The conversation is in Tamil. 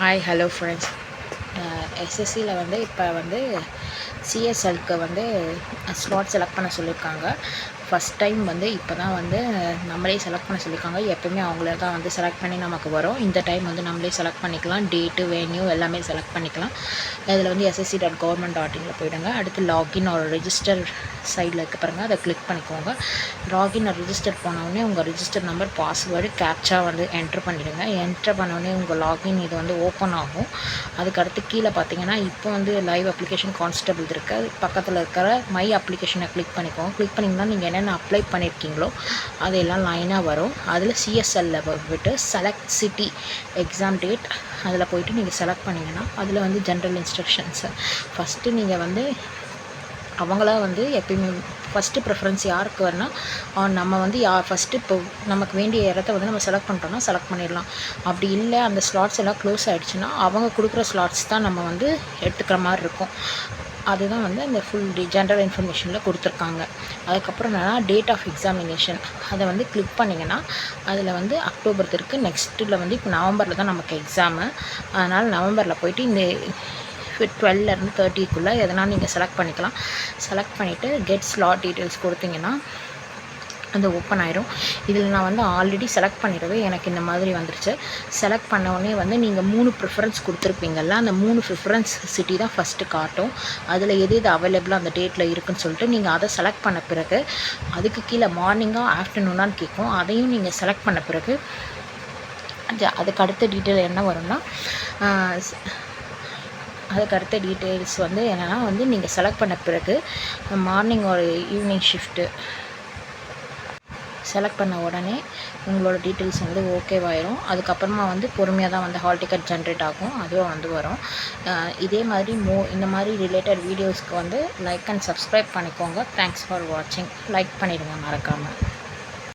Hi hello friends. எஸ்எஸ்சியில் இப்போ சிஎஸ்எல்க்கு ஸ்லாட் செலக்ட் பண்ண சொல்லியிருக்காங்க. ஃபஸ்ட் டைம் இப்போ தான் நம்மளே செலக்ட் பண்ண சொல்லியிருக்காங்க. எப்போயுமே அவங்களே தான் செலக்ட் பண்ணி நமக்கு வரும். இந்த டைம் நம்மளே செலக்ட் பண்ணிக்கலாம். டேட்டு, வென்யூ எல்லாமே செலக்ட் பண்ணிக்கலாம். இதில் ssc.government.in போயிடுங்க. அடுத்து லாகின் ஒரு ரெஜிஸ்டர் சைடில் இருக்க பாருங்கள், அதை கிளிக் பண்ணிக்கோங்க. லாகின் ரெஜிஸ்டர் போனோடனே உங்கள் register number, password, captcha enter பண்ணிவிடுங்க. என்ட்ரு பண்ணோடனே உங்கள் லாகின் இது ஓப்பன் ஆகும். அதுக்கடுத்து கீழே பார்த்தீங்கன்னா இப்போ லைவ் அப்ளிகேஷன் கான்ஸ்டபிள் இருக்குது. அது பக்கத்தில் இருக்கிற மை அப்ளிகேஷனை கிளிக் பண்ணிக்கோங்க. கிளிக் பண்ணிங்கன்னா நீங்கள் என்னென்ன அப்ளை பண்ணியிருக்கீங்களோ அதெல்லாம் லைனாக வரும். அதில் சிஎஸ்எல்ல போய்ட்டு செலக்ட் சிட்டி எக்ஸாம் டேட் அதில் போய்ட்டு நீங்கள் செலக்ட் பண்ணிங்கன்னா அதில் ஜென்ரல் இன்ஸ்ட்ரக்ஷன்ஸு ஃபஸ்ட்டு நீங்கள் அவங்களா எப்பயுமே ஃபஸ்ட்டு ப்ரிஃபரன்ஸ் யாருக்கு வரணும், நம்ம ஃபஸ்ட்டு இப்போ நமக்கு வேண்டிய இடத்த நம்ம செலக்ட் பண்ணிட்டோம்னா செலக்ட் பண்ணிடலாம். அப்படி இல்லை அந்த ஸ்லாட்ஸ் எல்லாம் க்ளோஸ் ஆகிடுச்சுன்னா அவங்க கொடுக்குற ஸ்லாட்ஸ் தான் நம்ம எடுத்துக்கிற மாதிரி இருக்கும். அதுதான் அந்த ஃபுல் ஜென்ரல் இன்ஃபர்மேஷனில் கொடுத்துருக்காங்க. அதுக்கப்புறம் என்னென்னா டேட் ஆஃப் எக்ஸாமினேஷன் அதை கிளிக் பண்ணிங்கன்னா அதில் அக்டோபர் இருக்குது. நெக்ஸ்ட்டில் இப்போ நவம்பரில் தான் நமக்கு எக்ஸாமு. அதனால் நவம்பரில் போய்ட்டு இந்த 12லேருந்து 30க்குள்ளே எதனால் நீங்கள் செலக்ட் பண்ணிக்கலாம். செலக்ட் பண்ணிவிட்டு கெட் ஸ்லாட் டீட்டெயில்ஸ் கொடுத்தீங்கன்னா அது ஓப்பன் ஆயிரும். இதில் நான் ஆல்ரெடி செலக்ட் பண்ணிடுவேன். எனக்கு இந்த மாதிரி வந்துருச்சு. செலக்ட் பண்ண நீங்கள் 3 ப்ரிஃபரன்ஸ் கொடுத்துருப்பீங்கள்ல, அந்த 3 ப்ரிஃபரன்ஸ் சிட்டி தான் ஃபஸ்ட்டு காட்டும். அதில் எது அவைலபிளாக அந்த டேட்டில் இருக்குதுன்னு சொல்லிட்டு நீங்கள் அதை செலக்ட் பண்ண பிறகு அதுக்கு கீழே மார்னிங்காக ஆஃப்டர்நூனான்னு கேட்கும். அதையும் நீங்கள் செலக்ட் பண்ண பிறகு அதுக்கு அடுத்த டீட்டெயில் என்ன வரும்னா அதுக்கு அடுத்த டீட்டெயில்ஸ் என்னென்னா நீங்கள் செலக்ட் பண்ண பிறகு மார்னிங் ஒரு ஈவினிங் ஷிஃப்ட்டு செலக்ட் பண்ண உடனே உங்களோட டீட்டெயில்ஸ் ஓகேவாயிரும். அதுக்கப்புறமா பொறுமையாக தான் ஹால் டிக்கெட் ஜென்ரேட் ஆகும். அதுவும் வரும். இதே மாதிரி இந்த மாதிரி ரிலேட்டட் வீடியோஸ்க்கு லைக் அண்ட் சப்ஸ்கிரைப் பண்ணிக்கோங்க. தேங்க்ஸ் ஃபார் வாட்சிங். லைக் பண்ணிடுங்க மறக்காமல்.